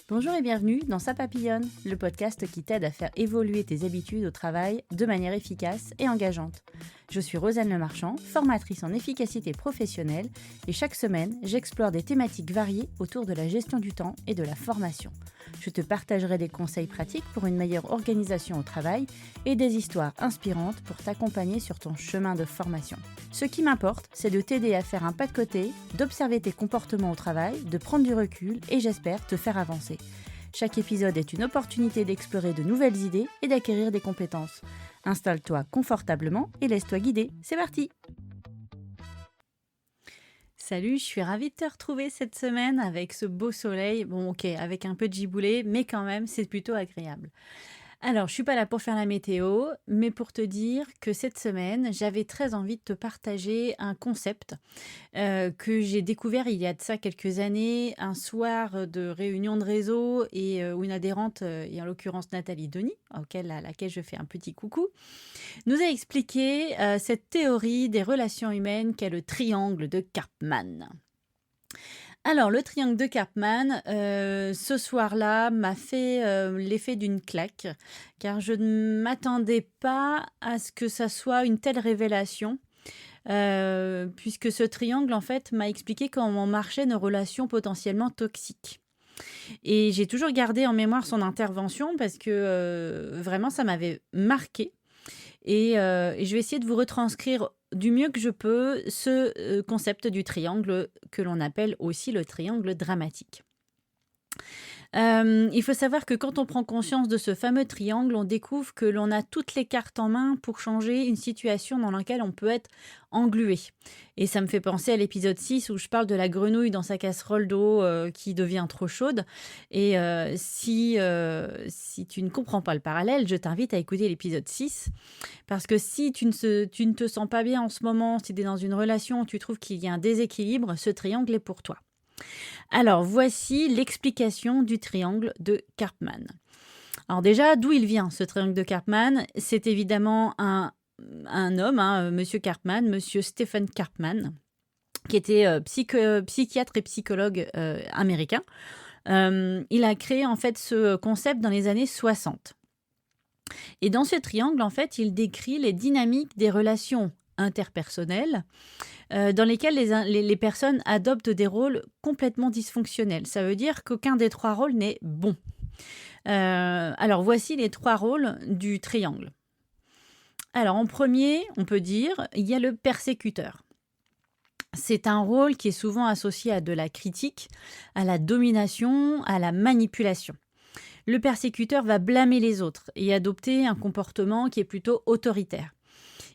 Bonjour et bienvenue dans Ça Papillonne, le podcast qui t'aide à faire évoluer tes habitudes au travail de manière efficace et engageante. Je suis Rosanne Lemarchand, formatrice en efficacité professionnelle et chaque semaine, j'explore des thématiques variées autour de la gestion du temps et de la formation. Je te partagerai des conseils pratiques pour une meilleure organisation au travail et des histoires inspirantes pour t'accompagner sur ton chemin de formation. Ce qui m'importe, c'est de t'aider à faire un pas de côté, d'observer tes comportements au travail, de prendre du recul et j'espère te faire avancer. Chaque épisode est une opportunité d'explorer de nouvelles idées et d'acquérir des compétences. Installe-toi confortablement et laisse-toi guider. C'est parti! Salut, je suis ravie de te retrouver cette semaine avec ce beau soleil. Bon, ok, avec un peu de giboulée, mais quand même, c'est plutôt agréable. Alors, je suis pas là pour faire la météo, mais pour te dire que cette semaine, j'avais très envie de te partager un concept que j'ai découvert il y a de ça quelques années, un soir de réunion de réseau et où une adhérente, et en l'occurrence Nathalie Denis, à laquelle je fais un petit coucou, nous a expliqué cette théorie des relations humaines qu'est le triangle de Karpman. Alors, le triangle de Karpman, ce soir-là, m'a fait l'effet d'une claque, car je ne m'attendais pas à ce que ça soit une telle révélation, puisque ce triangle, en fait, m'a expliqué comment marchaient nos relations potentiellement toxiques. Et j'ai toujours gardé en mémoire son intervention parce que vraiment, ça m'avait marqué. Et je vais essayer de vous retranscrire du mieux que je peux ce concept du triangle que l'on appelle aussi le triangle dramatique. Il faut savoir que quand on prend conscience de ce fameux triangle, on découvre que l'on a toutes les cartes en main pour changer une situation dans laquelle on peut être englué. Et ça me fait penser à l'épisode 6 où je parle de la grenouille dans sa casserole d'eau qui devient trop chaude. Et si tu ne comprends pas le parallèle, je t'invite à écouter l'épisode 6. Parce que si tu ne te sens pas bien en ce moment, si tu es dans une relation où tu trouves qu'il y a un déséquilibre, ce triangle est pour toi. Alors, voici l'explication du triangle de Karpman. Alors déjà, d'où il vient ce triangle de Karpman? C'est évidemment un homme, Monsieur Karpman, Monsieur Stephen Karpman, qui était psychiatre et psychologue américain. Il a créé en fait ce concept dans les années 60. Et dans ce triangle, en fait, il décrit les dynamiques des relations interpersonnelles dans lesquelles les personnes adoptent des rôles complètement dysfonctionnels. Ça veut dire qu'aucun des trois rôles n'est bon. Alors, voici les trois rôles du triangle. Alors, en premier, on peut dire, il y a le persécuteur. C'est un rôle qui est souvent associé à de la critique, à la domination, à la manipulation. Le persécuteur va blâmer les autres et adopter un comportement qui est plutôt autoritaire.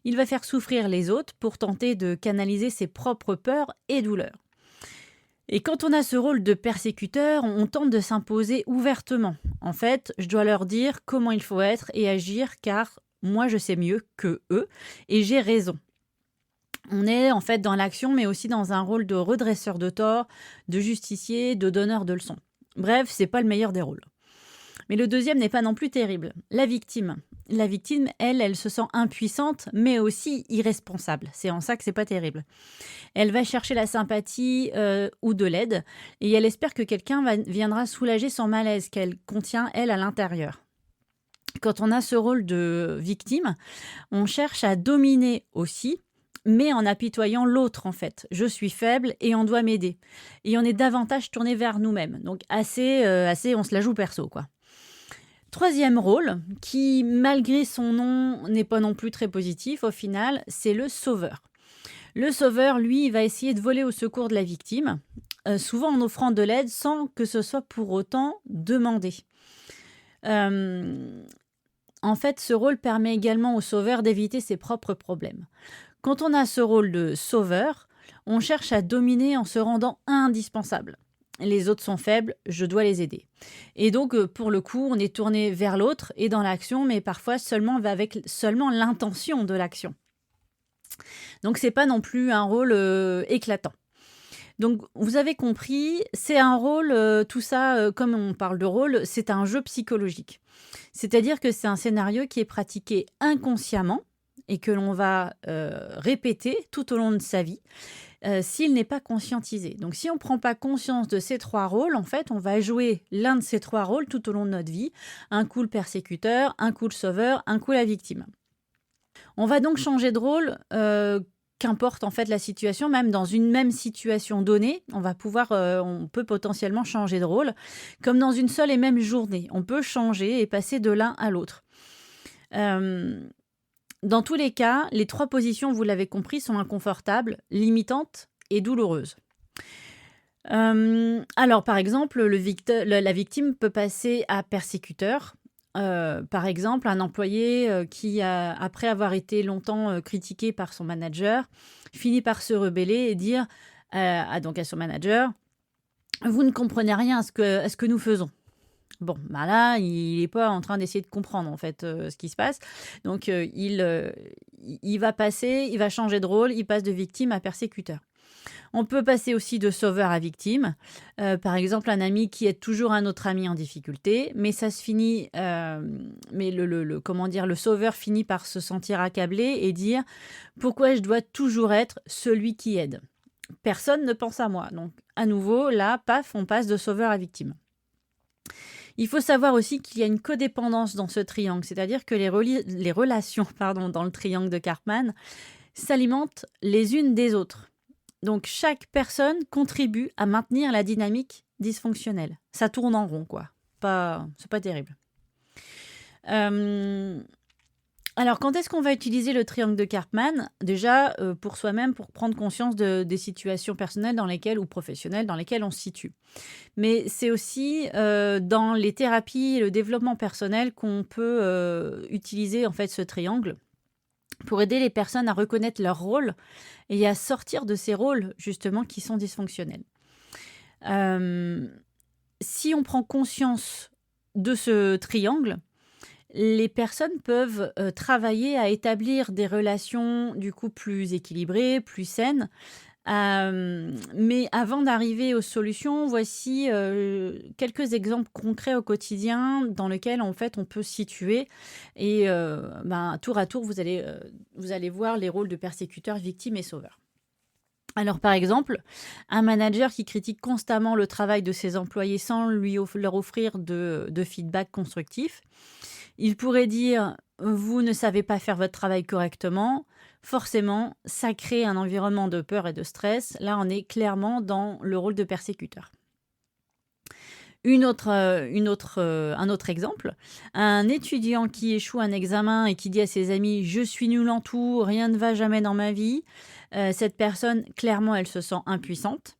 Il va faire souffrir les autres pour tenter de canaliser ses propres peurs et douleurs. Et quand on a ce rôle de persécuteur, on tente de s'imposer ouvertement. En fait, je dois leur dire comment il faut être et agir car moi je sais mieux que eux et j'ai raison. On est en fait dans l'action mais aussi dans un rôle de redresseur de tort, de justicier, de donneur de leçons. Bref, c'est pas le meilleur des rôles. Mais le deuxième n'est pas non plus terrible. La victime. La victime, elle se sent impuissante, mais aussi irresponsable. C'est en ça que c'est pas terrible. Elle va chercher la sympathie ou de l'aide, et elle espère que quelqu'un viendra soulager son malaise qu'elle contient, elle, à l'intérieur. Quand on a ce rôle de victime, on cherche à dominer aussi, mais en apitoyant l'autre, en fait. Je suis faible et on doit m'aider. Et on est davantage tourné vers nous-mêmes. Donc assez, on se la joue perso, quoi. Troisième rôle, qui malgré son nom n'est pas non plus très positif au final, c'est le sauveur. Le sauveur, lui, il va essayer de voler au secours de la victime, souvent en offrant de l'aide sans que ce soit pour autant demandé. En fait, ce rôle permet également au sauveur d'éviter ses propres problèmes. Quand on a ce rôle de sauveur, on cherche à dominer en se rendant indispensable. Les autres sont faibles, je dois les aider. Et donc, pour le coup, on est tourné vers l'autre et dans l'action, mais parfois avec seulement l'intention de l'action. Donc, c'est pas non plus un rôle éclatant. Donc, vous avez compris, c'est un rôle, tout ça, comme on parle de rôle, c'est un jeu psychologique. C'est-à-dire que c'est un scénario qui est pratiqué inconsciemment et que l'on va répéter tout au long de sa vie. s'il n'est pas conscientisé. Donc si on ne prend pas conscience de ces 3 rôles, en fait, on va jouer l'un de ces 3 rôles tout au long de notre vie. Un coup le persécuteur, un coup le sauveur, un coup la victime. On va donc changer de rôle, qu'importe en fait la situation, même dans une même situation donnée, on peut potentiellement changer de rôle, comme dans une seule et même journée. On peut changer et passer de l'un à l'autre. Dans tous les cas, les 3 positions, vous l'avez compris, sont inconfortables, limitantes et douloureuses. Alors, par exemple, la victime peut passer à persécuteur. Par exemple, un employé qui, après avoir été longtemps critiqué par son manager, finit par se rebeller et dire donc à son manager, vous ne comprenez rien à ce que nous faisons. Bon, bah là, il n'est pas en train d'essayer de comprendre en fait ce qui se passe. Donc, il va changer de rôle, il passe de victime à persécuteur. On peut passer aussi de sauveur à victime. Par exemple, un ami qui aide toujours un autre ami en difficulté, mais ça se finit, mais le sauveur finit par se sentir accablé et dire pourquoi je dois toujours être celui qui aide. Personne ne pense à moi. Donc, à nouveau, là, paf, on passe de sauveur à victime. Il faut savoir aussi qu'il y a une codépendance dans ce triangle, c'est-à-dire que les relations dans le triangle de Karpman s'alimentent les unes des autres. Donc, chaque personne contribue à maintenir la dynamique dysfonctionnelle. Ça tourne en rond, quoi. C'est pas terrible. Alors, quand est-ce qu'on va utiliser le triangle de Karpman? Déjà, pour soi-même, pour prendre conscience des situations personnelles ou professionnelles dans lesquelles on se situe. Mais c'est aussi dans les thérapies et le développement personnel qu'on peut utiliser en fait ce triangle pour aider les personnes à reconnaître leur rôle et à sortir de ces rôles justement qui sont dysfonctionnels. Si on prend conscience de ce triangle, les personnes peuvent travailler à établir des relations du coup plus équilibrées, plus saines. Mais avant d'arriver aux solutions, voici quelques exemples concrets au quotidien dans lesquels en fait on peut se situer. Et tour à tour, vous allez voir les rôles de persécuteur, victime et sauveur. Alors, par exemple, un manager qui critique constamment le travail de ses employés sans leur offrir de feedback constructif, il pourrait dire « vous ne savez pas faire votre travail correctement ». Forcément, ça crée un environnement de peur et de stress. Là, on est clairement dans le rôle de persécuteur. Un autre exemple, un étudiant qui échoue un examen et qui dit à ses amis « je suis nul en tout, rien ne va jamais dans ma vie ». Cette personne, clairement, elle se sent impuissante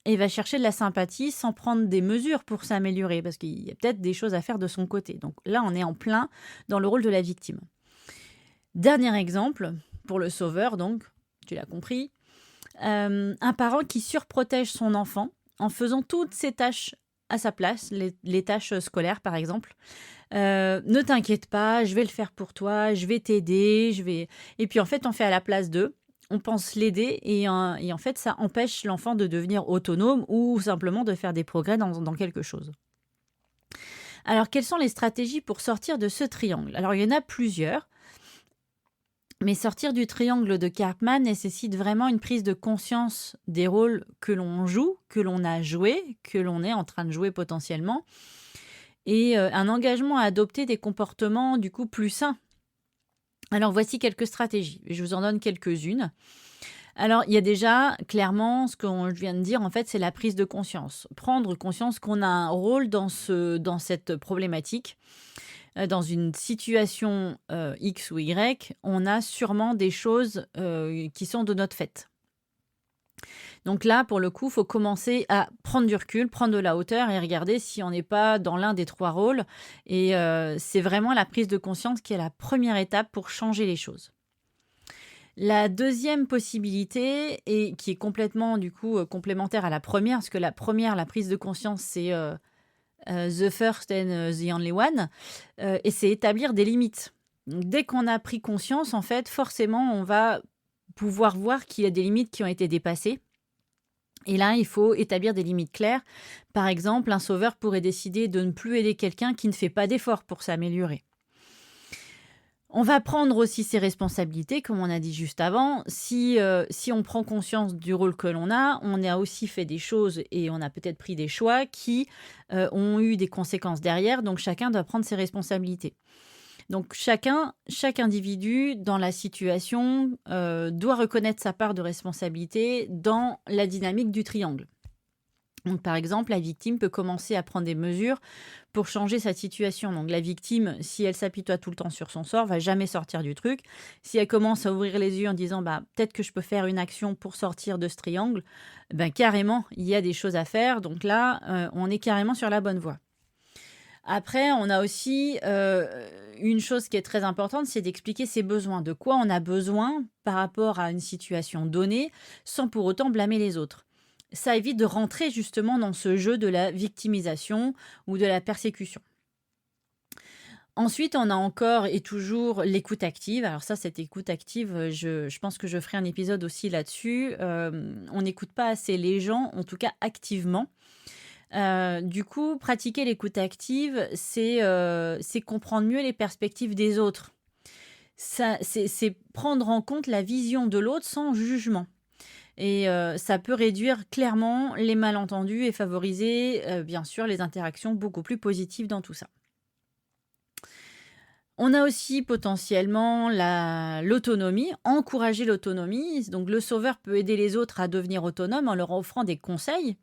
et va chercher de la sympathie sans prendre des mesures pour s'améliorer parce qu'il y a peut-être des choses à faire de son côté. Donc là, on est en plein dans le rôle de la victime. Dernier exemple, pour le sauveur, donc, tu l'as compris, un parent qui surprotège son enfant en faisant toutes ses tâches à sa place, les tâches scolaires par exemple. Ne t'inquiète pas, je vais le faire pour toi, je vais t'aider, Et puis en fait, on fait à la place d'eux. On pense l'aider et en fait, ça empêche l'enfant de devenir autonome ou simplement de faire des progrès dans quelque chose. Alors, quelles sont les stratégies pour sortir de ce triangle? Alors, il y en a plusieurs, mais sortir du triangle de Karpman nécessite vraiment une prise de conscience des rôles que l'on joue, que l'on a joué, que l'on est en train de jouer potentiellement, et un engagement à adopter des comportements du coup plus sains. Alors, voici quelques stratégies. Je vous en donne quelques-unes. Alors, il y a déjà, clairement, ce que je viens de dire, en fait, c'est la prise de conscience. Prendre conscience qu'on a un rôle dans cette problématique. Dans une situation X ou Y, on a sûrement des choses qui sont de notre fait. Donc là, pour le coup, il faut commencer à prendre du recul, prendre de la hauteur et regarder si on n'est pas dans l'un des 3 rôles. Et c'est vraiment la prise de conscience qui est la première étape pour changer les choses. La deuxième possibilité, et qui est complètement du coup complémentaire à la première, parce que la première, la prise de conscience, c'est the first and the only one, et c'est établir des limites. Donc, dès qu'on a pris conscience, en fait, forcément, on va pouvoir voir qu'il y a des limites qui ont été dépassées. Et là, il faut établir des limites claires. Par exemple, un sauveur pourrait décider de ne plus aider quelqu'un qui ne fait pas d'efforts pour s'améliorer. On va prendre aussi ses responsabilités, comme on a dit juste avant. Si on prend conscience du rôle que l'on a, on a aussi fait des choses et on a peut-être pris des choix qui ont eu des conséquences derrière. Donc chacun doit prendre ses responsabilités. Donc chaque individu dans la situation doit reconnaître sa part de responsabilité dans la dynamique du triangle. Donc, par exemple, la victime peut commencer à prendre des mesures pour changer sa situation. Donc, la victime, si elle s'apitoie tout le temps sur son sort, va jamais sortir du truc. Si elle commence à ouvrir les yeux en disant, bah, peut-être que je peux faire une action pour sortir de ce triangle, ben, carrément, il y a des choses à faire. Donc là, on est carrément sur la bonne voie. Après, on a aussi une chose qui est très importante, c'est d'expliquer ses besoins. De quoi on a besoin par rapport à une situation donnée, sans pour autant blâmer les autres. Ça évite de rentrer justement dans ce jeu de la victimisation ou de la persécution. Ensuite, on a encore et toujours l'écoute active. Alors ça, cette écoute active, je pense que je ferai un épisode aussi là-dessus. On n'écoute pas assez les gens, en tout cas activement. Du coup, pratiquer l'écoute active, c'est comprendre mieux les perspectives des autres. C'est prendre en compte la vision de l'autre sans jugement. Et ça peut réduire clairement les malentendus et favoriser, bien sûr, les interactions beaucoup plus positives dans tout ça. On a aussi potentiellement l'autonomie, encourager l'autonomie. Donc le sauveur peut aider les autres à devenir autonomes en leur offrant des conseils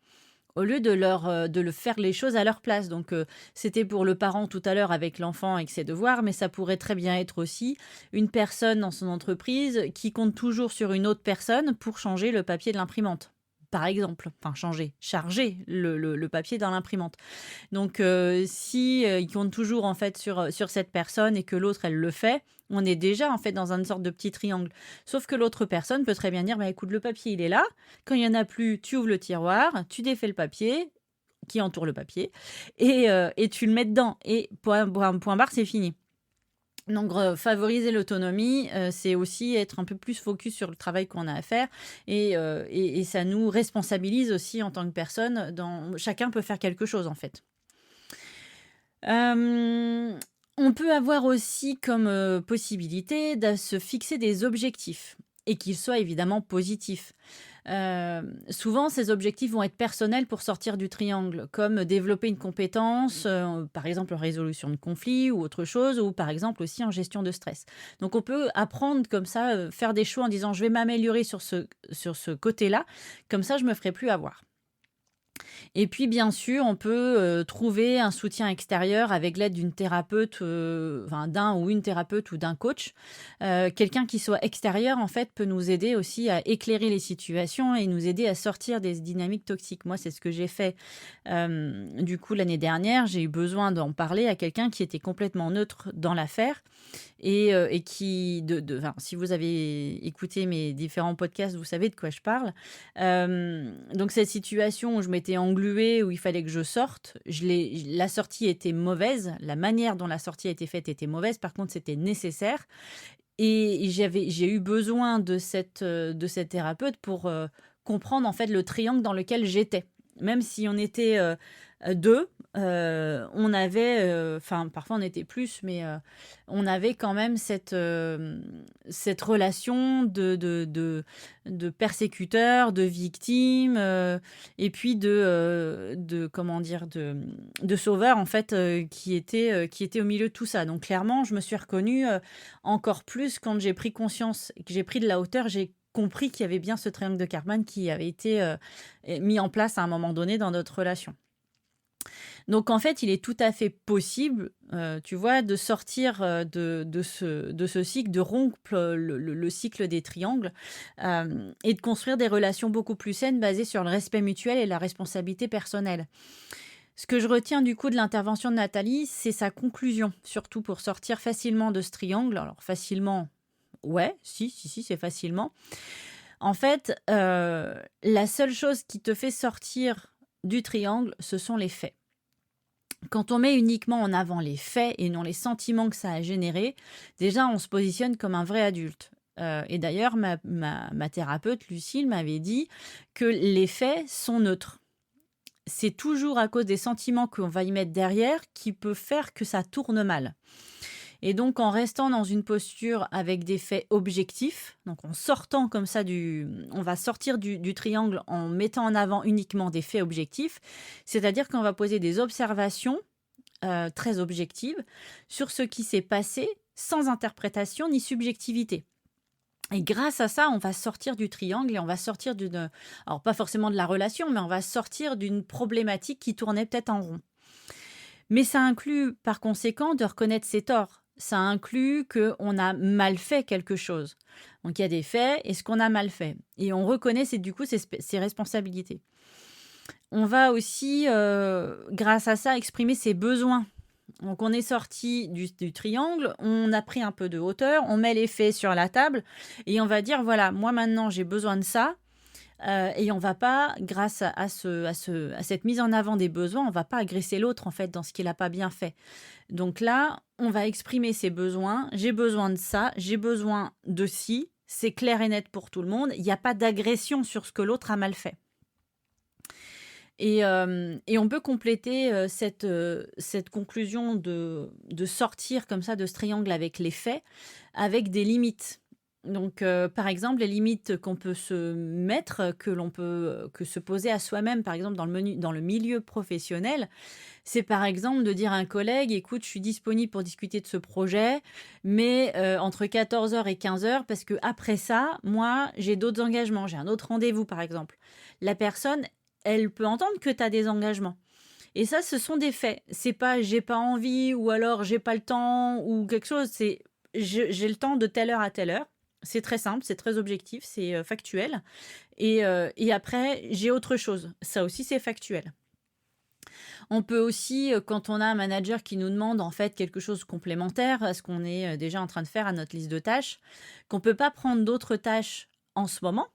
au lieu de le faire les choses à leur place. Donc, c'était pour le parent tout à l'heure avec l'enfant et ses devoirs, mais ça pourrait très bien être aussi une personne dans son entreprise qui compte toujours sur une autre personne pour changer le papier de l'imprimante. Par exemple, enfin charger le papier dans l'imprimante. Donc, si il compte toujours en fait sur cette personne et que l'autre elle le fait, on est déjà en fait dans une sorte de petit triangle. Sauf que l'autre personne peut très bien dire, bah écoute, le papier il est là. Quand il y en a plus, tu ouvres le tiroir, tu défais le papier qui entoure le papier et tu le mets dedans. Et point barre, c'est fini. Donc, favoriser l'autonomie, c'est aussi être un peu plus focus sur le travail qu'on a à faire et ça nous responsabilise aussi en tant que personne. Chacun peut faire quelque chose en fait. On peut avoir aussi comme possibilité de se fixer des objectifs et qu'ils soient évidemment positifs. Souvent, ces objectifs vont être personnels pour sortir du triangle, comme développer une compétence, par exemple en résolution de conflits ou autre chose, ou par exemple aussi en gestion de stress. Donc on peut apprendre comme ça, faire des choix en disant je vais m'améliorer sur ce côté-là, comme ça je me ferai plus avoir. Et puis, bien sûr, on peut trouver un soutien extérieur avec l'aide d'une thérapeute, enfin, d'un ou une thérapeute ou d'un coach. Quelqu'un qui soit extérieur, en fait, peut nous aider aussi à éclairer les situations et nous aider à sortir des dynamiques toxiques. Moi, c'est ce que j'ai fait. Du coup, l'année dernière, j'ai eu besoin d'en parler à quelqu'un qui était complètement neutre dans l'affaire et qui, enfin, si vous avez écouté mes différents podcasts, vous savez de quoi je parle. Donc cette situation où je m'étais engluée, où il fallait que je sorte, la sortie était mauvaise, la manière dont la sortie a été faite était mauvaise, par contre c'était nécessaire. Et j'ai eu besoin de cette thérapeute pour comprendre en fait le triangle dans lequel j'étais. Même si on était deux, on avait, enfin parfois on était plus, mais on avait quand même cette relation de persécuteur, de victime, et puis comment dire, de sauveur en fait, qui était au milieu de tout ça. Donc clairement, je me suis reconnue encore plus quand j'ai pris conscience, que j'ai pris de la hauteur, j'ai compris qu'il y avait bien ce triangle de Karpman qui avait été mis en place à un moment donné dans notre relation. Donc en fait, il est tout à fait possible, tu vois, de sortir de ce cycle, de rompre le cycle des triangles et de construire des relations beaucoup plus saines basées sur le respect mutuel et la responsabilité personnelle. Ce que je retiens du coup de l'intervention de Nathalie, c'est sa conclusion, surtout pour sortir facilement de ce triangle. Alors facilement, ouais, si, c'est facilement. En fait, la seule chose qui te fait sortir du triangle, ce sont les faits. Quand on met uniquement en avant les faits et non les sentiments que ça a généré, déjà on se positionne comme un vrai adulte. Et d'ailleurs, ma thérapeute Lucille m'avait dit que les faits sont neutres. C'est toujours à cause des sentiments qu'on va y mettre derrière qui peut faire que ça tourne mal. Et donc, en restant dans une posture avec des faits objectifs, donc en sortant comme ça on va sortir du triangle en mettant en avant uniquement des faits objectifs, c'est-à-dire qu'on va poser des observations très objectives sur ce qui s'est passé sans interprétation ni subjectivité. Et grâce à ça, on va sortir du triangle et on va sortir alors pas forcément de la relation, mais on va sortir d'une problématique qui tournait peut-être en rond. Mais ça inclut par conséquent de reconnaître ses torts. Ça inclut qu'on a mal fait quelque chose. Donc il y a des faits et ce qu'on a mal fait. Et on reconnaît du coup ses responsabilités. On va aussi, grâce à ça, exprimer ses besoins. Donc on est sorti du triangle, on a pris un peu de hauteur, on met les faits sur la table et on va dire, voilà, moi maintenant j'ai besoin de ça. Et on va pas, grâce à cette mise en avant des besoins, on va pas agresser l'autre en fait dans ce qu'il n'a pas bien fait. Donc là, on va exprimer ses besoins. J'ai besoin de ça, j'ai besoin de ci. C'est clair et net pour tout le monde. Il n'y a pas d'agression sur ce que l'autre a mal fait. Et on peut compléter cette conclusion de sortir comme ça de ce triangle avec les faits, avec des limites. Donc, par exemple, les limites qu'on peut se mettre, que se poser à soi-même, par exemple dans le milieu professionnel, c'est par exemple de dire à un collègue, écoute, je suis disponible pour discuter de ce projet, mais entre 14h et 15h, parce que après ça, moi, j'ai d'autres engagements, j'ai un autre rendez-vous, par exemple. La personne, elle peut entendre que tu as des engagements. Et ça, ce sont des faits. C'est pas j'ai pas envie ou alors j'ai pas le temps ou quelque chose. C'est j'ai le temps de telle heure à telle heure. C'est très simple, c'est très objectif, c'est factuel. Et après, j'ai autre chose. Ça aussi, c'est factuel. On peut aussi, quand on a un manager qui nous demande en fait quelque chose de complémentaire à ce qu'on est déjà en train de faire à notre liste de tâches, qu'on ne peut pas prendre d'autres tâches en ce moment,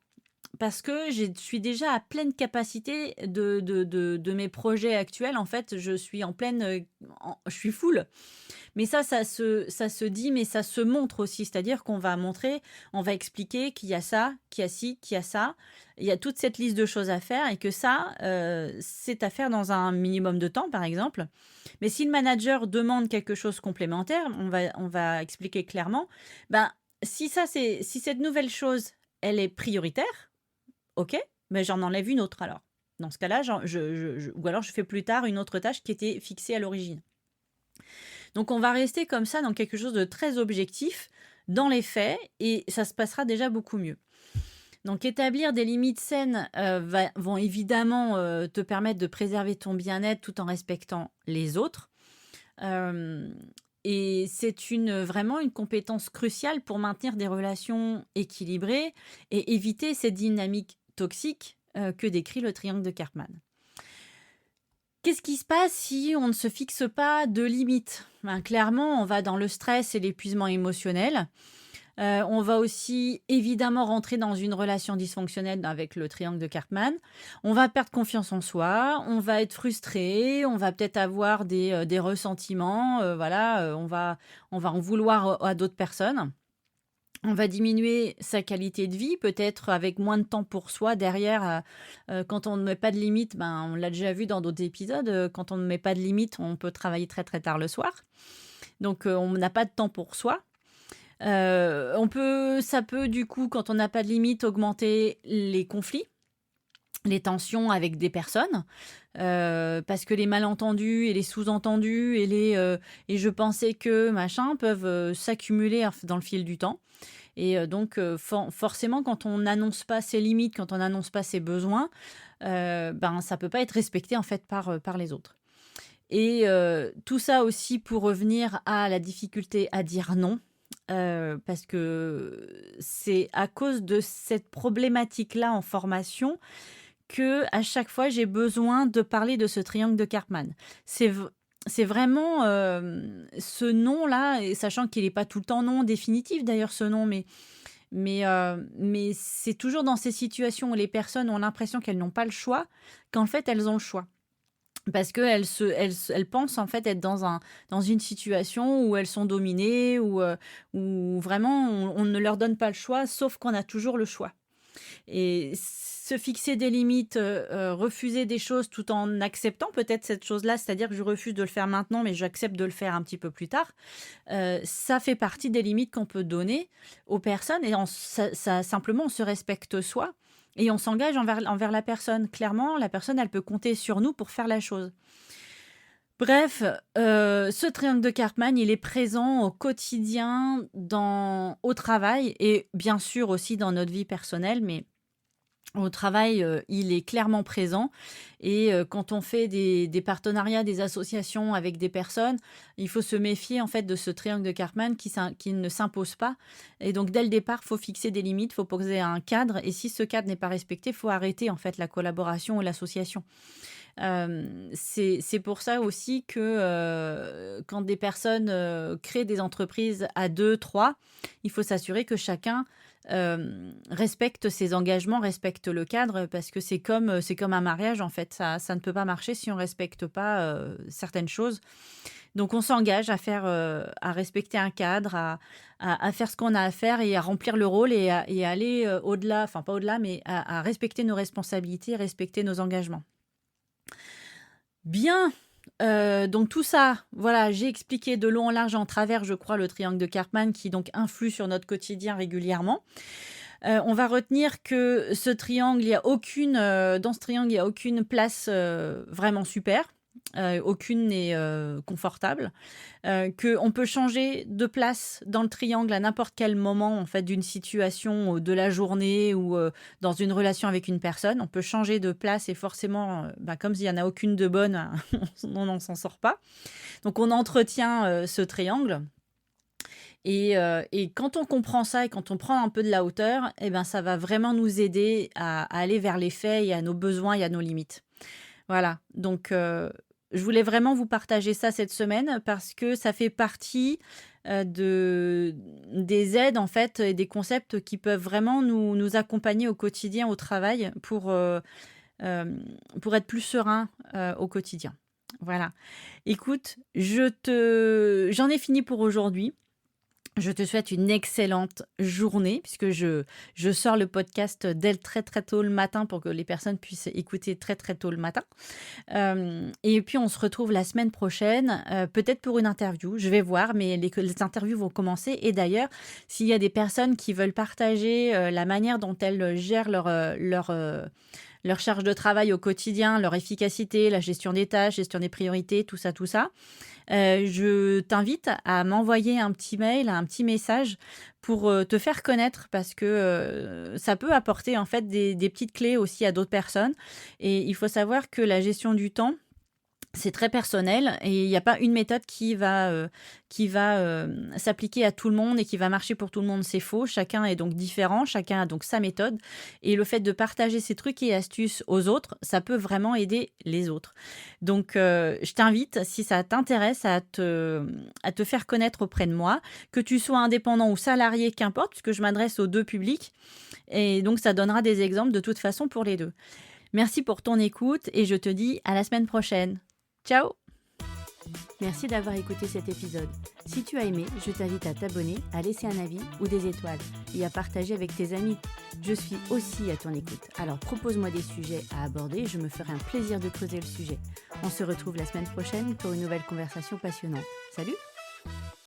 parce que je suis déjà à pleine capacité de mes projets actuels. En fait, je suis en pleine, je suis full. Mais ça se dit, mais ça se montre aussi. C'est-à-dire qu'on va montrer, on va expliquer qu'il y a ça, qu'il y a ci, qu'il y a ça. Il y a toute cette liste de choses à faire et que ça, c'est à faire dans un minimum de temps, par exemple. Mais si le manager demande quelque chose complémentaire, on va expliquer clairement, ben, si cette nouvelle chose, elle est prioritaire, ok, mais j'en enlève une autre alors. Dans ce cas-là, ou alors je fais plus tard une autre tâche qui était fixée à l'origine. Donc on va rester comme ça dans quelque chose de très objectif, dans les faits, et ça se passera déjà beaucoup mieux. Donc établir des limites saines vont évidemment te permettre de préserver ton bien-être tout en respectant les autres. Et c'est vraiment une compétence cruciale pour maintenir des relations équilibrées et éviter cette dynamique toxique que décrit le triangle de Karpman. Qu'est-ce qui se passe si on ne se fixe pas de limites ? Clairement, on va dans le stress et l'épuisement émotionnel. On va aussi évidemment rentrer dans une relation dysfonctionnelle avec le triangle de Karpman. On va perdre confiance en soi, on va être frustré, on va peut-être avoir des ressentiments, on va en vouloir à d'autres personnes. On va diminuer sa qualité de vie, peut-être avec moins de temps pour soi derrière. Quand on ne met pas de limite, on l'a déjà vu dans d'autres épisodes, quand on ne met pas de limite, on peut travailler très très tard le soir. Donc on n'a pas de temps pour soi. Ça peut du coup, quand on n'a pas de limite, augmenter les conflits, les tensions avec des personnes, parce que les malentendus et les sous-entendus et je pensais que machin peuvent s'accumuler dans le fil du temps. Et donc forcément, quand on n'annonce pas ses limites, quand on n'annonce pas ses besoins, ça peut pas être respecté en fait par les autres. Et tout ça aussi pour revenir à la difficulté à dire non. Parce que c'est à cause de cette problématique-là en formation que à chaque fois j'ai besoin de parler de ce triangle de Karpman. C'est vraiment ce nom-là, et sachant qu'il n'est pas tout le temps non définitif d'ailleurs ce nom, mais c'est toujours dans ces situations où les personnes ont l'impression qu'elles n'ont pas le choix, qu'en fait elles ont le choix. Parce qu'elles pensent en fait être dans une situation où elles sont dominées, où vraiment on ne leur donne pas le choix, sauf qu'on a toujours le choix. et se fixer des limites, refuser des choses tout en acceptant peut-être cette chose-là, c'est-à-dire que je refuse de le faire maintenant, mais j'accepte de le faire un petit peu plus tard. Ça fait partie des limites qu'on peut donner aux personnes et simplement on se respecte soi et on s'engage envers la personne. Clairement, la personne, elle peut compter sur nous pour faire la chose. Bref, ce triangle de Karpman, il est présent au quotidien, au travail et bien sûr aussi dans notre vie personnelle, mais au travail, il est clairement présent et quand on fait des partenariats, des associations avec des personnes, il faut se méfier en fait de ce triangle de Karpman qui ne s'impose pas et donc dès le départ, il faut fixer des limites, il faut poser un cadre et si ce cadre n'est pas respecté, il faut arrêter en fait la collaboration ou l'association. C'est pour ça aussi que quand des personnes créent des entreprises à 2, 3, il faut s'assurer que chacun respecte ses engagements, respecte le cadre, parce que c'est comme un mariage, en fait. Ça ne peut pas marcher si on ne respecte pas certaines choses. Donc, on s'engage à respecter un cadre, à faire ce qu'on a à faire et à remplir le rôle et à aller au-delà, enfin pas au-delà, mais à respecter nos responsabilités, respecter nos engagements. Bien, donc tout ça, voilà, j'ai expliqué de long en large en travers, je crois, le triangle de Karpman qui donc influe sur notre quotidien régulièrement. On va retenir que ce triangle, dans ce triangle, il n'y a aucune place vraiment super. Aucune n'est confortable, qu'on peut changer de place dans le triangle à n'importe quel moment en fait d'une situation de la journée ou dans une relation avec une personne. On peut changer de place et forcément, comme il n'y en a aucune de bonne, on n'en s'en sort pas. Donc on entretient ce triangle. Et quand on comprend ça et quand on prend un peu de la hauteur, eh ben, ça va vraiment nous aider à aller vers les faits et à nos besoins et à nos limites. Voilà, donc je voulais vraiment vous partager ça cette semaine parce que ça fait partie des aides en fait et des concepts qui peuvent vraiment nous accompagner au quotidien, au travail pour être plus serein au quotidien. Voilà. Écoute, j'en ai fini pour aujourd'hui. Je te souhaite une excellente journée puisque je sors le podcast dès très très tôt le matin pour que les personnes puissent écouter très très tôt le matin. Et puis on se retrouve la semaine prochaine, peut-être pour une interview, je vais voir, mais les interviews vont commencer. Et d'ailleurs, s'il y a des personnes qui veulent partager la manière dont elles gèrent leur charge de travail au quotidien, leur efficacité, la gestion des tâches, gestion des priorités, tout ça, je t'invite à m'envoyer un petit mail, un petit message pour te faire connaître parce que ça peut apporter en fait des petites clés aussi à d'autres personnes. Et il faut savoir que la gestion du temps, c'est très personnel et il n'y a pas une méthode qui va s'appliquer à tout le monde et qui va marcher pour tout le monde. C'est faux. Chacun est donc différent. Chacun a donc sa méthode. Et le fait de partager ces trucs et astuces aux autres, ça peut vraiment aider les autres. Donc, je t'invite, si ça t'intéresse, à te faire connaître auprès de moi, que tu sois indépendant ou salarié, qu'importe, puisque je m'adresse aux deux publics. Et donc, ça donnera des exemples de toute façon pour les deux. Merci pour ton écoute et je te dis à la semaine prochaine. Ciao! Merci d'avoir écouté cet épisode. Si tu as aimé, je t'invite à t'abonner, à laisser un avis ou des étoiles et à partager avec tes amis. Je suis aussi à ton écoute. Alors propose-moi des sujets à aborder, je me ferai un plaisir de creuser le sujet. On se retrouve la semaine prochaine pour une nouvelle conversation passionnante. Salut!